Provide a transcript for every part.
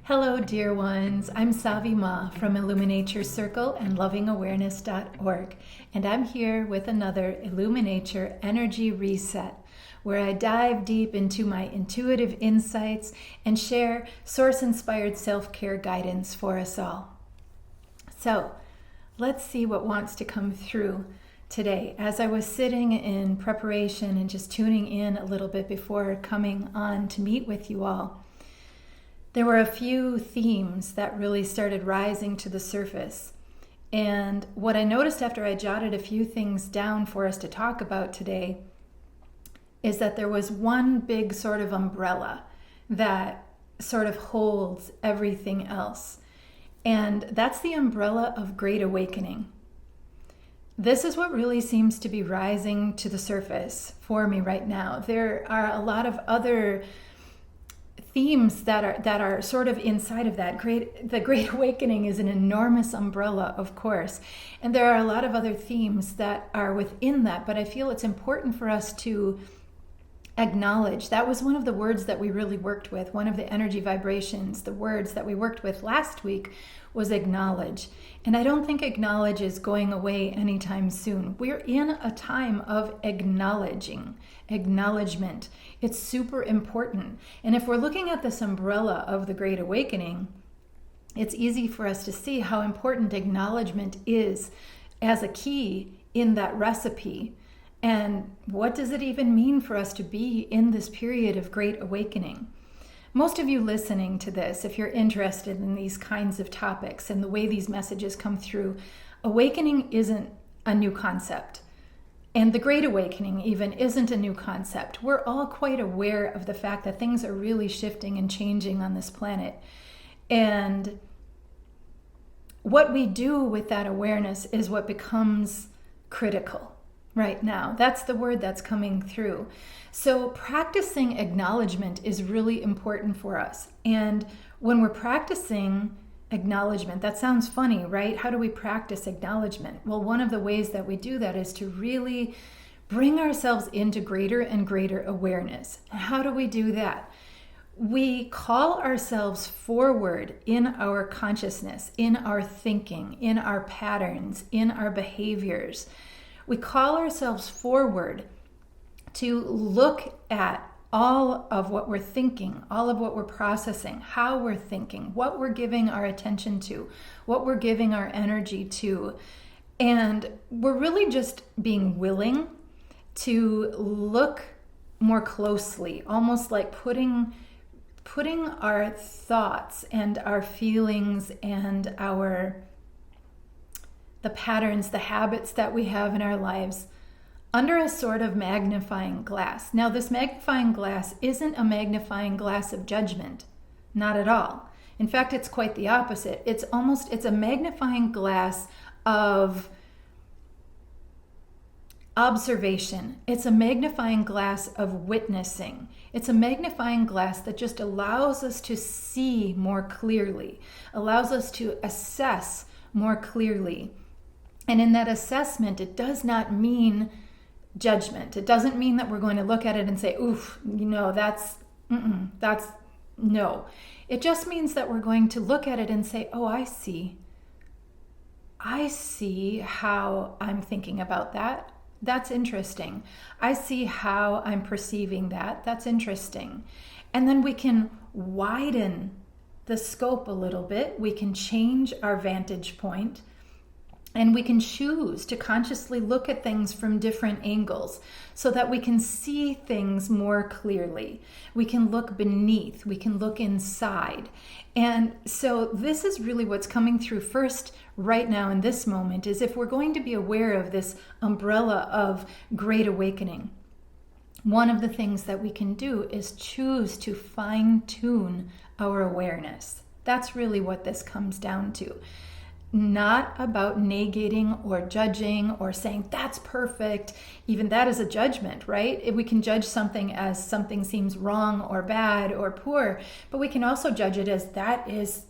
Hello, dear ones. I'm Savi Ma from IllumiNature Circle and LovingAwareness.org, and I'm here with another IllumiNature Energy Reset, where I dive deep into my intuitive insights and share source-inspired self-care guidance for us all. So, let's see what wants to come through today. As I was sitting in preparation and just tuning in a little bit before coming on to meet with you all, there were a few themes that really started rising to the surface. And what I noticed after I jotted a few things down for us to talk about today is that there was one big sort of umbrella that sort of holds everything else. And that's the umbrella of Great Awakening. This is what really seems to be rising to the surface for me right now. There are a lot of other themes that are sort of inside of that. The Great Awakening is an enormous umbrella, of course, and there are a lot of other themes that are within that, but I feel it's important for us to acknowledge. That was one of the words that we really worked with, one of the energy vibrations, the words that we worked with last week was acknowledge. And I don't think acknowledge is going away anytime soon. We're in a time of acknowledgement. It's super important. And if we're looking at this umbrella of the Great Awakening, it's easy for us to see how important acknowledgement is as a key in that recipe. And what does it even mean for us to be in this period of Great Awakening? Most of you listening to this, if you're interested in these kinds of topics and the way these messages come through, awakening isn't a new concept. And the Great Awakening even isn't a new concept. We're all quite aware of the fact that things are really shifting and changing on this planet. And what we do with that awareness is what becomes critical right now. That's the word that's coming through. So practicing acknowledgement is really important for us. And when we're practicing acknowledgement, that sounds funny, right? How do we practice acknowledgement? Well, one of the ways that we do that is to really bring ourselves into greater and greater awareness. And how do we do that? We call ourselves forward in our consciousness, in our thinking, in our patterns, in our behaviors. We call ourselves forward to look at all of what we're thinking, all of what we're processing, how we're thinking, what we're giving our attention to, what we're giving our energy to. And we're really just being willing to look more closely, almost like putting our thoughts and our feelings and the patterns, the habits that we have in our lives under a sort of magnifying glass. Now, this magnifying glass isn't a magnifying glass of judgment, not at all. In fact, it's quite the opposite. It's a magnifying glass of observation. It's a magnifying glass of witnessing. It's a magnifying glass that just allows us to see more clearly, allows us to assess more clearly. And in that assessment, it does not mean judgment. It doesn't mean that we're going to look at it and say, oof, that's no. It just means that we're going to look at it and say, oh, I see how I'm thinking about that. That's interesting. I see how I'm perceiving that. That's interesting. And then we can widen the scope a little bit. We can change our vantage point. And we can choose to consciously look at things from different angles so that we can see things more clearly. We can look beneath, we can look inside. And so this is really what's coming through first right now in this moment, is if we're going to be aware of this umbrella of Great Awakening, one of the things that we can do is choose to fine-tune our awareness. That's really what this comes down to. Not about negating or judging or saying that's perfect. Even that is a judgment, right? If we can judge something as something seems wrong or bad or poor, but we can also judge it as that is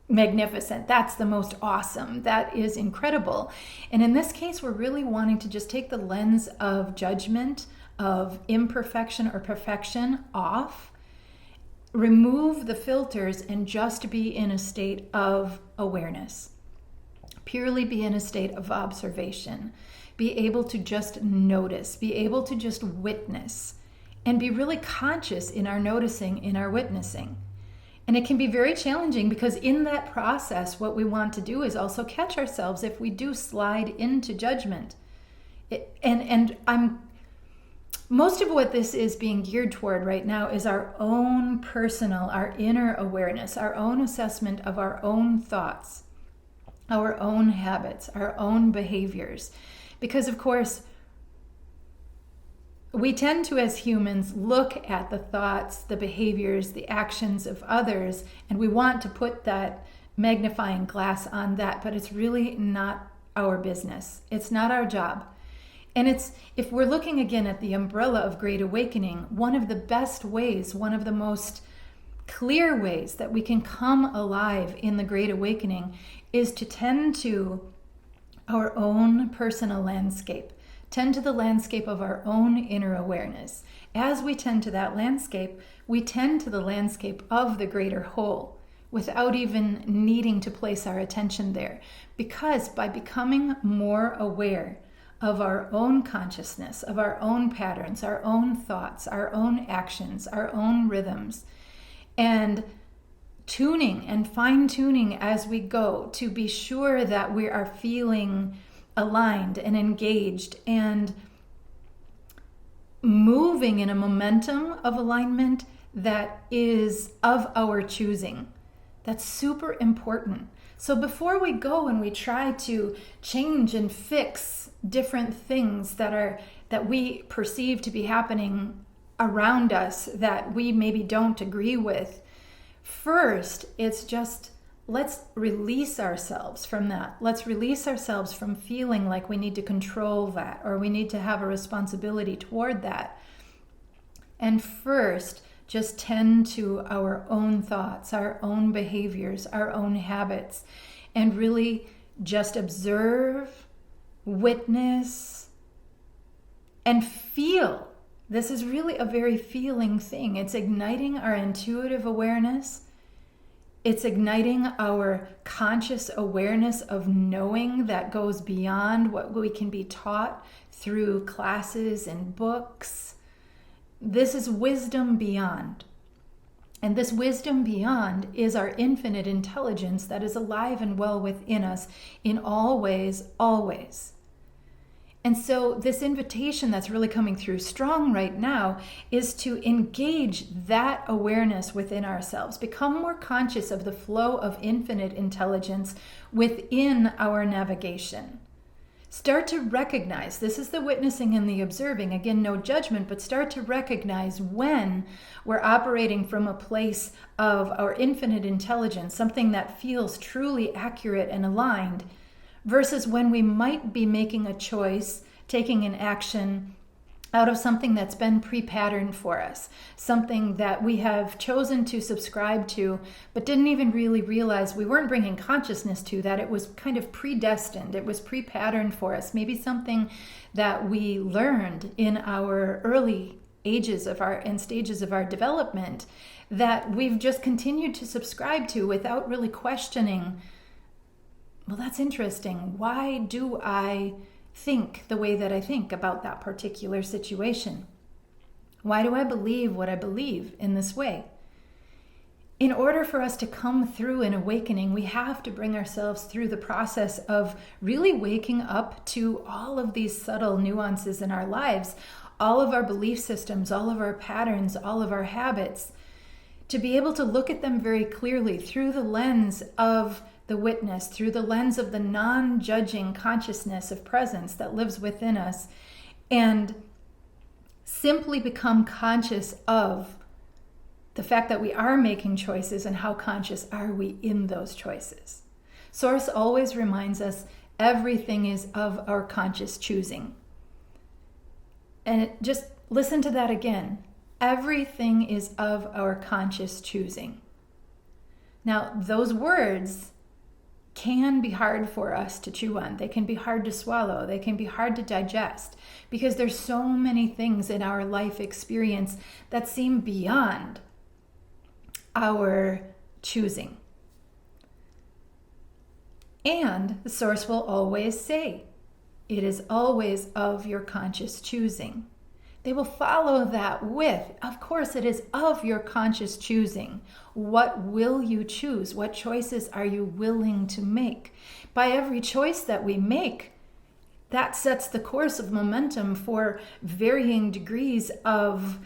magnificent. That's the most awesome. That is incredible. And in this case, we're really wanting to just take the lens of judgment, of imperfection or perfection off, remove the filters and just be in a state of awareness. Purely be in a state of observation. Be able to just notice, be able to just witness, and be really conscious in our noticing, in our witnessing. And it can be very challenging because in that process, what we want to do is also catch ourselves if we do slide into judgment. Most of what this is being geared toward right now is our own personal, our inner awareness, our own assessment of our own thoughts, our own habits, our own behaviors. Because of course, we tend to, as humans, look at the thoughts, the behaviors, the actions of others, and we want to put that magnifying glass on that, but it's really not our business. It's not our job. And if we're looking again at the umbrella of Great Awakening, one of the best ways, one of the most clear ways that we can come alive in the Great Awakening is to tend to our own personal landscape. Tend to the landscape of our own inner awareness. As we tend to that landscape, we tend to the landscape of the greater whole without even needing to place our attention there. Because by becoming more aware of our own consciousness, of our own patterns, our own thoughts, our own actions, our own rhythms, and tuning and fine-tuning as we go to be sure that we are feeling aligned and engaged and moving in a momentum of alignment that is of our choosing. That's super important. So before we go and we try to change and fix different things that we perceive to be happening around us that we maybe don't agree with, first, it's just let's release ourselves from that. Let's release ourselves from feeling like we need to control that or we need to have a responsibility toward that. And first, just tend to our own thoughts, our own behaviors, our own habits, and really just observe, witness, and feel. This is really a very feeling thing. It's igniting our intuitive awareness. It's igniting our conscious awareness of knowing that goes beyond what we can be taught through classes and books. This is wisdom beyond. And this wisdom beyond is our infinite intelligence that is alive and well within us in all ways, always. And so this invitation that's really coming through strong right now is to engage that awareness within ourselves, become more conscious of the flow of infinite intelligence within our navigation. Start to recognize, this is the witnessing and the observing, again, no judgment, but start to recognize when we're operating from a place of our infinite intelligence, something that feels truly accurate and aligned, versus when we might be making a choice, taking an action out of something that's been pre-patterned for us, something that we have chosen to subscribe to, but didn't even really realize we weren't bringing consciousness to that. It was kind of predestined. It was pre-patterned for us. Maybe something that we learned in our early ages of and stages of our development that we've just continued to subscribe to without really questioning, well, that's interesting. Why do I think the way that I think about that particular situation? Why do I believe what I believe in this way? In order for us to come through an awakening, we have to bring ourselves through the process of really waking up to all of these subtle nuances in our lives, all of our belief systems, all of our patterns, all of our habits, to be able to look at them very clearly through the lens of the witness, through the lens of the non-judging consciousness of presence that lives within us, and simply become conscious of the fact that we are making choices and how conscious are we in those choices. Source always reminds us everything is of our conscious choosing. And just listen to that again. Everything is of our conscious choosing. Now, those words can be hard for us to chew on. They can be hard to swallow. They can be hard to digest because there's so many things in our life experience that seem beyond our choosing. And the source will always say, it is always of your conscious choosing. They will follow that with, of course, it is of your conscious choosing. What will you choose? What choices are you willing to make? By every choice that we make, that sets the course of momentum for varying degrees of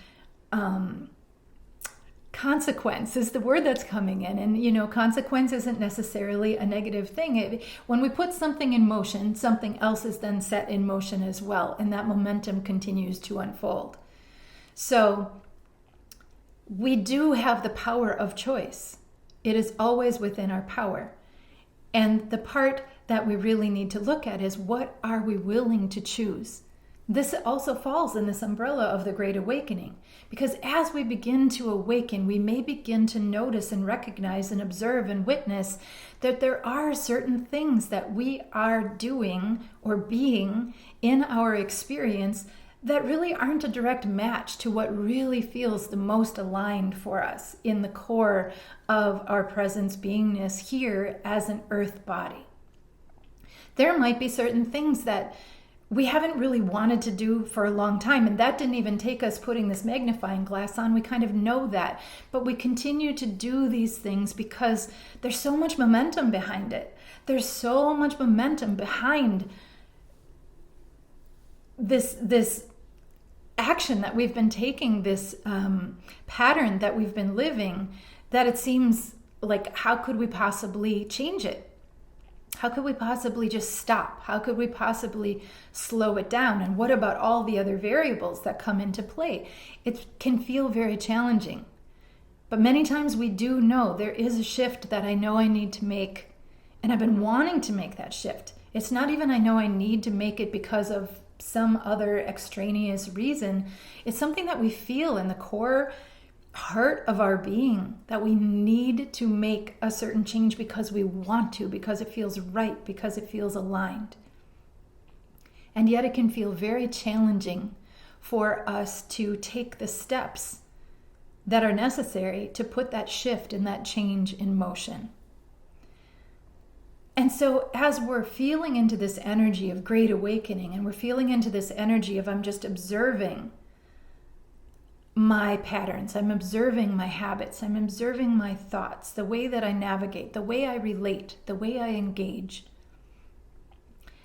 consequence is the word that's coming in. And, consequence isn't necessarily a negative thing. When we put something in motion, something else is then set in motion as well. And that momentum continues to unfold. So we do have the power of choice. It is always within our power. And the part that we really need to look at is, what are we willing to choose? This also falls in this umbrella of the Great Awakening, because as we begin to awaken, we may begin to notice and recognize and observe and witness that there are certain things that we are doing or being in our experience that really aren't a direct match to what really feels the most aligned for us in the core of our presence beingness here as an earth body. There might be certain things that we haven't really wanted to do for a long time, and that didn't even take us putting this magnifying glass on. We kind of know that, but we continue to do these things because there's so much momentum behind it. There's so much momentum behind this action that we've been taking, this pattern that we've been living, that it seems like, how could we possibly change it? How could we possibly just stop? How could we possibly slow it down? And what about all the other variables that come into play? It can feel very challenging. But many times we do know there is a shift that I know I need to make. And I've been wanting to make that shift. It's not even I know I need to make it because of some other extraneous reason. It's something that we feel in the core heart of our being, that we need to make a certain change because we want to, because it feels right, because it feels aligned. And yet it can feel very challenging for us to take the steps that are necessary to put that shift and that change in motion. And so as we're feeling into this energy of great awakening, and we're feeling into this energy of, I'm just observing my patterns, I'm observing my habits, I'm observing my thoughts, the way that I navigate, the way I relate, the way I engage.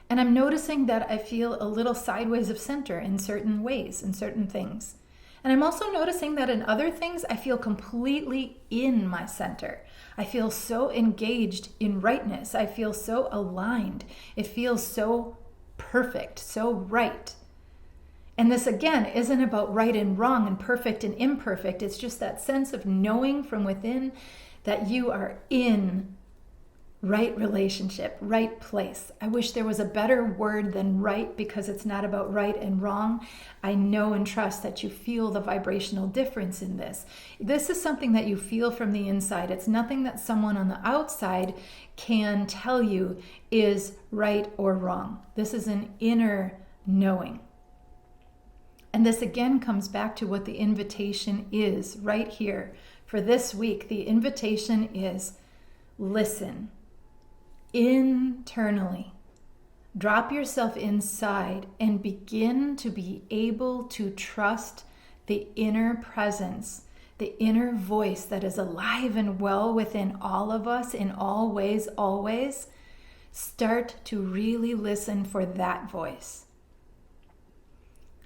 And I'm noticing that I feel a little sideways of center in certain ways, in certain things. And I'm also noticing that in other things, I feel completely in my center. I feel so engaged in rightness. I feel so aligned. It feels so perfect, so right. And this, again, isn't about right and wrong and perfect and imperfect. It's just that sense of knowing from within that you are in right relationship, right place. I wish there was a better word than right, because it's not about right and wrong. I know and trust that you feel the vibrational difference in this. This is something that you feel from the inside. It's nothing that someone on the outside can tell you is right or wrong. This is an inner knowing. And this again comes back to what the invitation is right here for this week. The invitation is listen internally. Drop yourself inside and begin to be able to trust the inner presence, the inner voice that is alive and well within all of us in all ways, always. Start to really listen for that voice.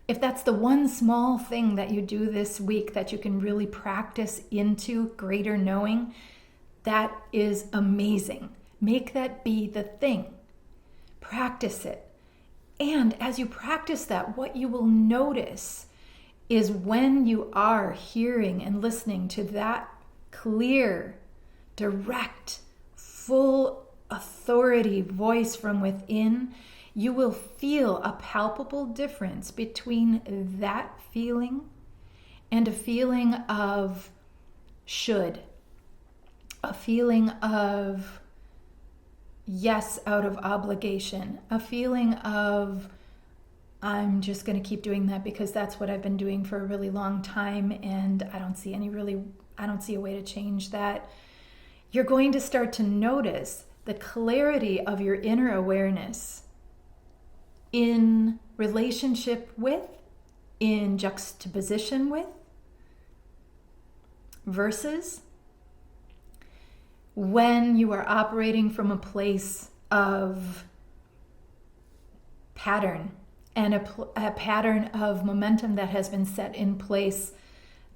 If that's the one small thing that you do this week that you can really practice into greater knowing, that is amazing. Make that be the thing. Practice it. And as you practice that, what you will notice is when you are hearing and listening to that clear, direct, full authority voice from within, you will feel a palpable difference between that feeling and a feeling of should, a feeling of yes out of obligation, a feeling of I'm just going to keep doing that because that's what I've been doing for a really long time and I don't see any really I don't see a way to change that. You're going to start to notice the clarity of your inner awareness in relationship with, in juxtaposition with, versus when you are operating from a place of pattern and a pattern of momentum that has been set in place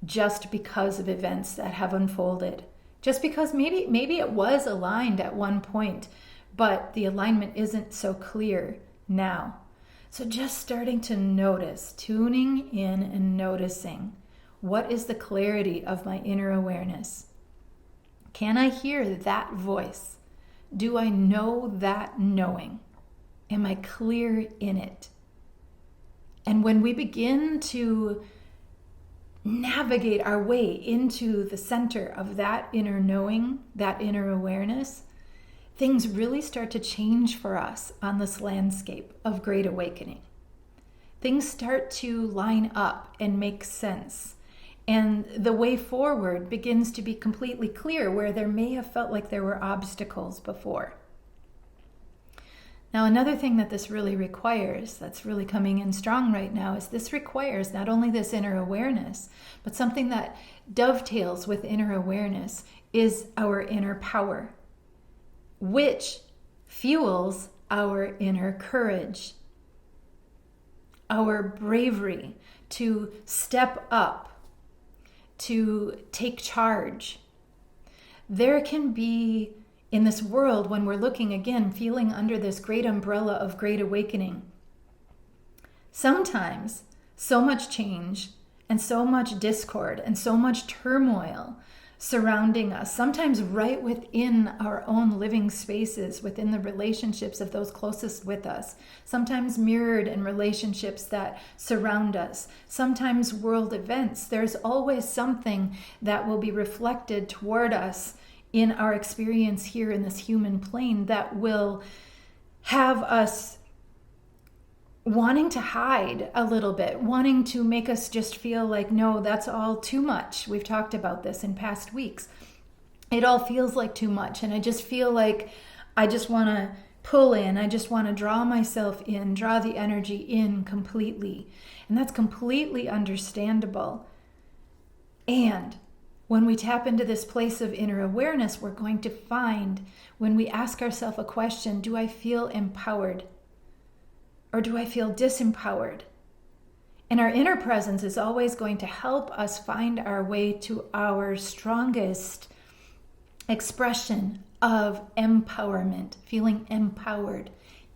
just because of events that have unfolded. Just because maybe it was aligned at one point, but the alignment isn't so clear now. So just starting to notice, tuning in and noticing, what is the clarity of my inner awareness? Can I hear that voice? Do I know that knowing? Am I clear in it? And when we begin to navigate our way into the center of that inner knowing, that inner awareness, things really start to change for us on this landscape of great awakening. Things start to line up and make sense. And the way forward begins to be completely clear where there may have felt like there were obstacles before. Now, another thing that this really requires, that's really coming in strong right now, is this requires not only this inner awareness, but something that dovetails with inner awareness is our inner power, which fuels our inner courage, our bravery to step up, to take charge. There can be, in this world, when we're looking again, feeling under this great umbrella of great awakening, sometimes so much change and so much discord and so much turmoil surrounding us, sometimes right within our own living spaces, within the relationships of those closest with us, sometimes mirrored in relationships that surround us, sometimes world events. There's always something that will be reflected toward us in our experience here in this human plane that will have us wanting to hide a little bit, wanting to make us just feel like, no, that's all too much. We've talked about this in past weeks. It all feels like too much. And I just feel like I just want to pull in. I just want to draw myself in, draw the energy in completely. And that's completely understandable. And when we tap into this place of inner awareness, we're going to find, when we ask ourselves a question, do I feel empowered? Or do I feel disempowered? And our inner presence is always going to help us find our way to our strongest expression of empowerment, feeling empowered,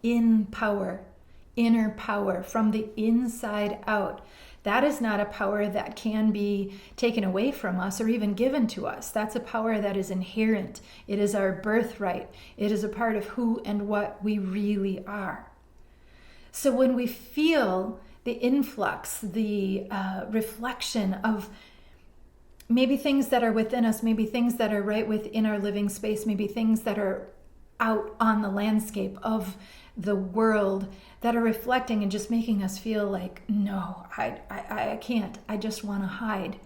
in power, inner power from the inside out. That is not a power that can be taken away from us or even given to us. That's a power that is inherent. It is our birthright. It is a part of who and what we really are. So when we feel the influx, the reflection of maybe things that are within us, maybe things that are right within our living space, maybe things that are out on the landscape of the world that are reflecting and just making us feel like, no, I can't. I just want to hide.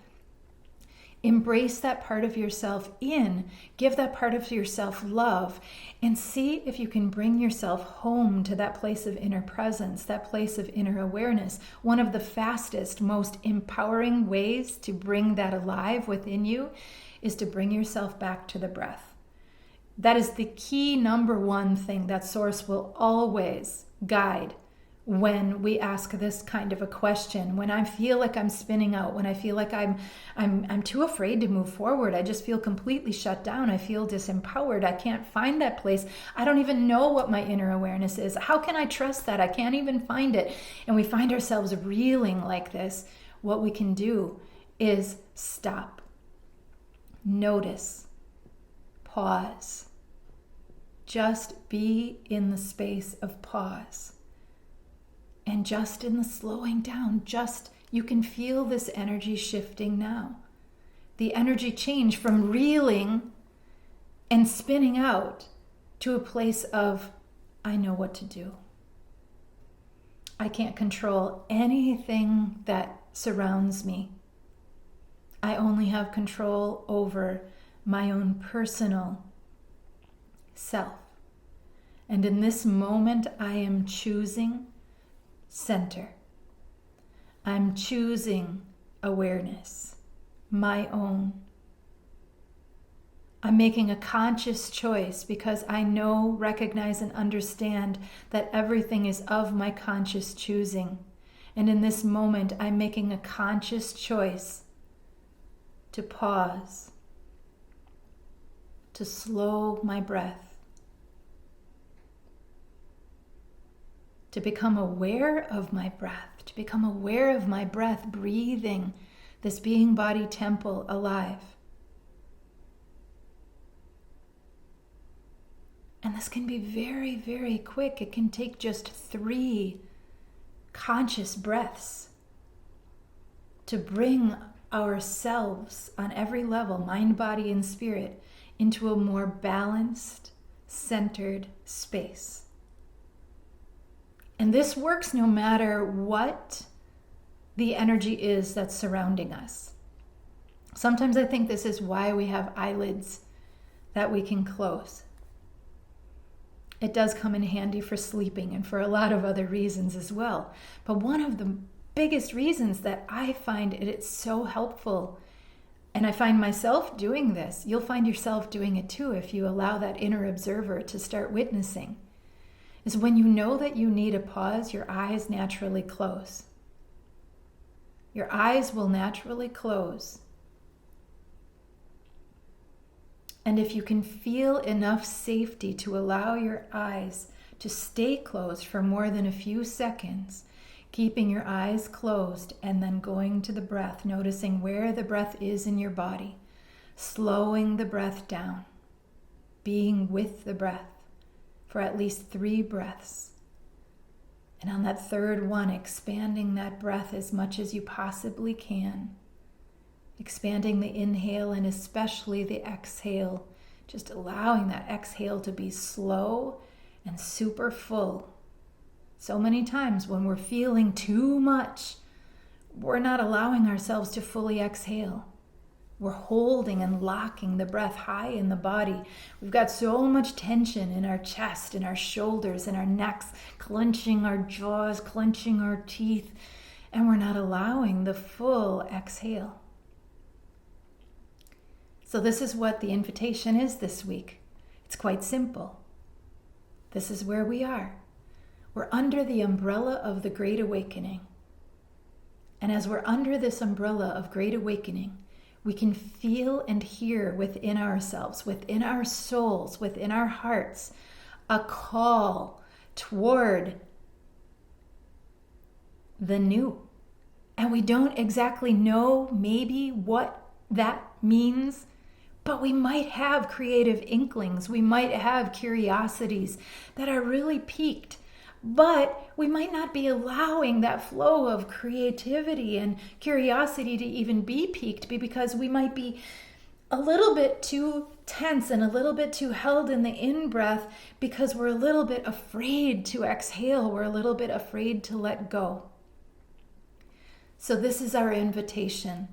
Embrace that part of yourself in, give that part of yourself love, and see if you can bring yourself home to that place of inner presence, that place of inner awareness. One of the fastest, most empowering ways to bring that alive within you is to bring yourself back to the breath. That is the key number one thing that Source will always guide when we ask this kind of a question. When I feel like I'm spinning out, when I feel like I'm too afraid to move forward, I just feel completely shut down. I feel disempowered. I can't find that place. I don't even know what my inner awareness is. How can I trust that? I can't even find it. And we find ourselves reeling like this. What we can do is stop, notice, pause. Just be in the space of pause. And just in the slowing down, you can feel this energy shifting now. The energy change from reeling and spinning out to a place of, I know what to do. I can't control anything that surrounds me. I only have control over my own personal self. And in this moment, I am choosing center. I'm choosing awareness, my own. I'm making a conscious choice because I know, recognize, and understand that everything is of my conscious choosing. And in this moment, I'm making a conscious choice to pause, to slow my breath, to become aware of my breath, to become aware of my breath breathing this being body temple alive. And this can be very, very quick. It can take just 3 conscious breaths to bring ourselves on every level, mind, body, and spirit, into a more balanced, centered space. And this works no matter what the energy is that's surrounding us. Sometimes I think this is why we have eyelids that we can close. It does come in handy for sleeping and for a lot of other reasons as well. But one of the biggest reasons that I find it's so helpful, and I find myself doing this, you'll find yourself doing it too if you allow that inner observer to start witnessing, is when you know that you need a pause, your eyes naturally close. Your eyes will naturally close. And if you can feel enough safety to allow your eyes to stay closed for more than a few seconds, keeping your eyes closed and then going to the breath, noticing where the breath is in your body, slowing the breath down, being with the breath for at least 3 breaths. And on that third one, expanding that breath as much as you possibly can. Expanding the inhale and especially the exhale, just allowing that exhale to be slow and super full. So many times when we're feeling too much, we're not allowing ourselves to fully exhale. We're holding and locking the breath high in the body. We've got so much tension in our chest, in our shoulders, in our necks, clenching our jaws, clenching our teeth, and we're not allowing the full exhale. So this is what the invitation is this week. It's quite simple. This is where we are. We're under the umbrella of the Great Awakening. And as we're under this umbrella of Great Awakening, we can feel and hear within ourselves, within our souls, within our hearts, a call toward the new. And we don't exactly know maybe what that means, but we might have creative inklings. We might have curiosities that are really piqued, but we might not be allowing that flow of creativity and curiosity to even be piqued because we might be a little bit too tense and a little bit too held in the in-breath because we're a little bit afraid to exhale. We're a little bit afraid to let go. So this is our invitation.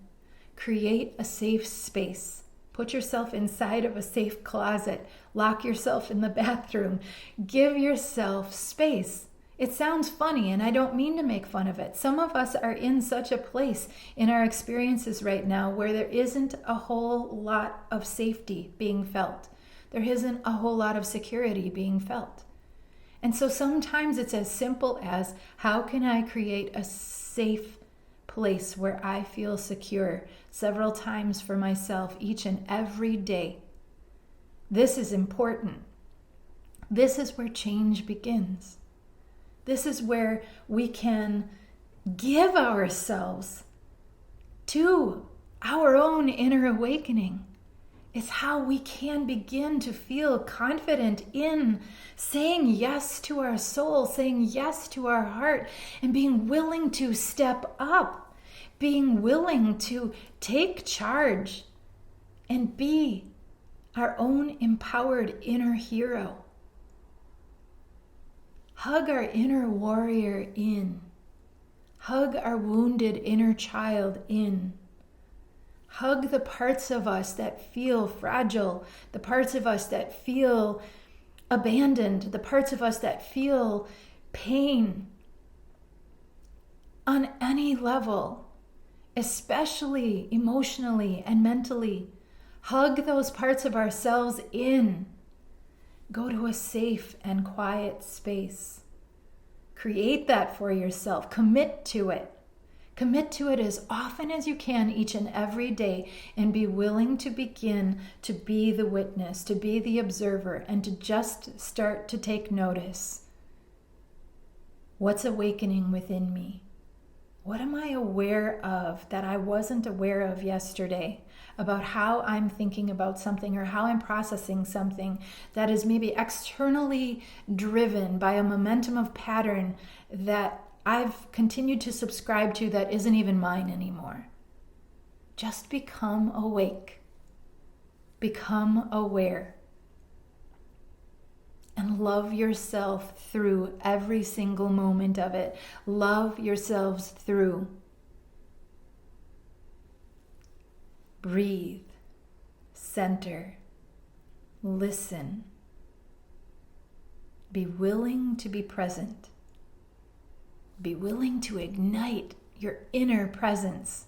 Create a safe space. Put yourself inside of a safe closet. Lock yourself in the bathroom. Give yourself space. It sounds funny, and I don't mean to make fun of it. Some of us are in such a place in our experiences right now where there isn't a whole lot of safety being felt. There isn't a whole lot of security being felt. And so sometimes it's as simple as, how can I create a safe place where I feel secure several times for myself each and every day? This is important. This is where change begins. This is where we can give ourselves to our own inner awakening. It's how we can begin to feel confident in saying yes to our soul, saying yes to our heart, and being willing to step up, being willing to take charge and be our own empowered inner hero. Hug our inner warrior in. Hug our wounded inner child in. Hug the parts of us that feel fragile, the parts of us that feel abandoned, the parts of us that feel pain on any level, especially emotionally and mentally. Hug those parts of ourselves in. Go to a safe and quiet space. Create that for yourself. Commit to it. Commit to it as often as you can each and every day, and be willing to begin to be the witness, to be the observer, and to just start to take notice. What's awakening within me? What am I aware of that I wasn't aware of yesterday about how I'm thinking about something or how I'm processing something that is maybe externally driven by a momentum of pattern that I've continued to subscribe to that isn't even mine anymore? Just become awake. Become aware. And love yourself through every single moment of it. Love yourselves through. Breathe. Center. Listen. Be willing to be present. Be willing to ignite your inner presence.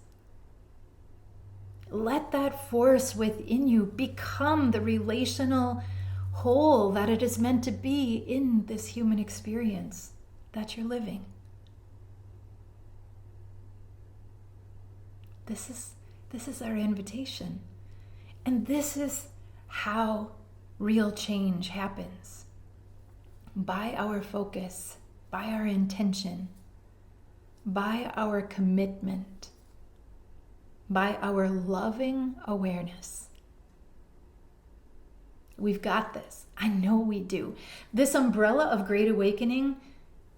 Let that force within you become the relational whole that it is meant to be in this human experience that you're living. This is our invitation. And this is how real change happens. By our focus, by our intention, by our commitment, by our loving awareness. We've got this. I know we do. This umbrella of Great Awakening,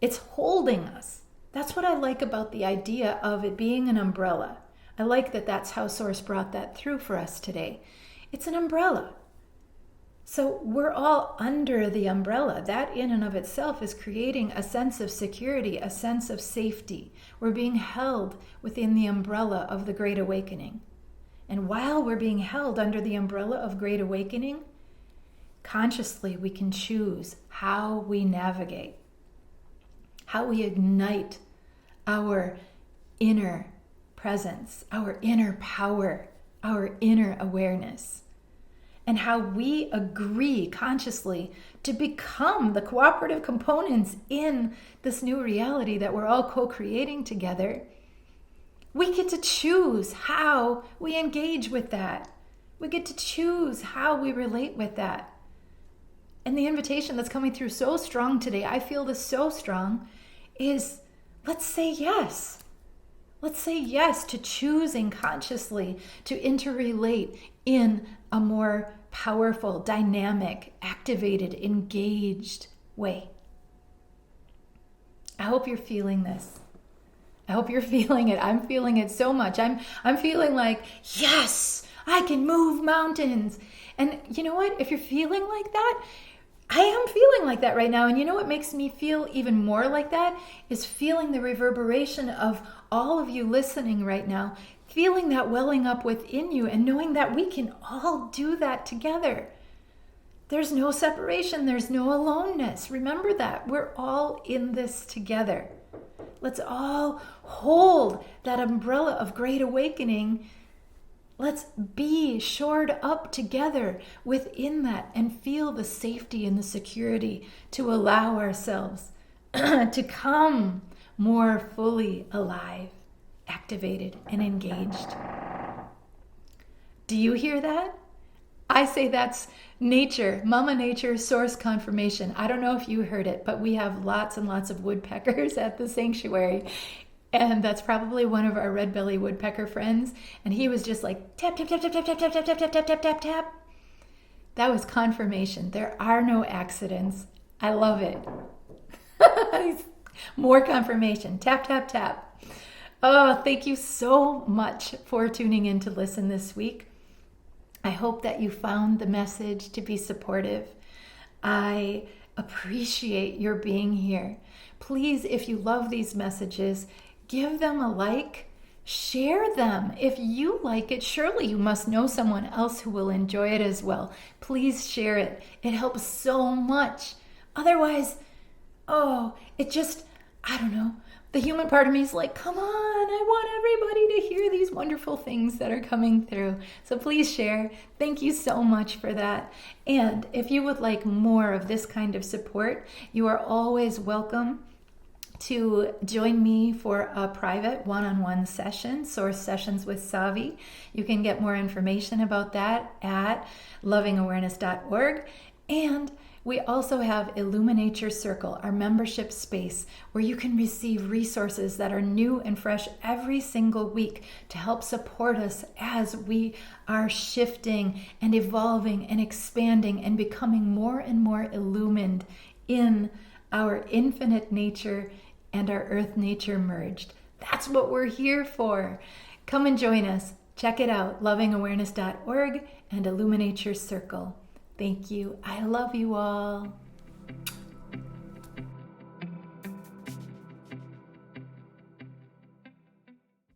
it's holding us. That's what I like about the idea of it being an umbrella. I like that that's how Source brought that through for us today. It's an umbrella. So we're all under the umbrella. That in and of itself is creating a sense of security, a sense of safety. We're being held within the umbrella of the Great Awakening. And while we're being held under the umbrella of Great Awakening, consciously we can choose how we navigate, how we ignite our inner presence, our inner power, our inner awareness, and how we agree consciously to become the cooperative components in this new reality that we're all co-creating together. We get to choose how we engage with that. We get to choose how we relate with that. And the invitation that's coming through so strong today, I feel this so strong, is let's say yes. Let's say yes to choosing consciously to interrelate in a more powerful, dynamic, activated, engaged way. I hope you're feeling this. I hope you're feeling it. I'm feeling it so much. I'm feeling like, yes, I can move mountains. And you know what? If you're feeling like that, I am feeling like that right now. And you know what makes me feel even more like that is feeling the reverberation of all of you listening right now, feeling that welling up within you and knowing that we can all do that together. There's no separation. There's no aloneness. Remember that. We're all in this together. Let's all hold that umbrella of Great Awakening. Let's be shored up together within that and feel the safety and the security to allow ourselves to come more fully alive, activated, and engaged. Do you hear that? I say that's nature, Mama Nature, source confirmation. I don't know if you heard it, but we have lots and lots of woodpeckers at the sanctuary. And that's probably one of our red belly woodpecker friends. And he was just like, tap, tap, tap, tap, tap, tap, tap, tap, tap, tap, tap, tap, tap. That was confirmation. There are no accidents. I love it. More confirmation. Tap, tap, tap. Oh, thank you so much for tuning in to listen this week. I hope that you found the message to be supportive. I appreciate your being here. Please, if you love these messages, give them a like, share them. If you like it, surely you must know someone else who will enjoy it as well. Please share it. It helps so much. Otherwise, I don't know. The human part of me is like, come on, I want everybody to hear these wonderful things that are coming through. So please share. Thank you so much for that. And if you would like more of this kind of support, you are always welcome to join me for a private one-on-one session, Source Sessions with Savi. You can get more information about that at lovingawareness.org. And we also have IllumiNature Circle, our membership space, where you can receive resources that are new and fresh every single week to help support us as we are shifting and evolving and expanding and becoming more and more illumined in our infinite nature and our earth nature merged. That's what we're here for. Come and join us. Check it out, lovingawareness.org and IllumiNature Circle. Thank you. I love you all.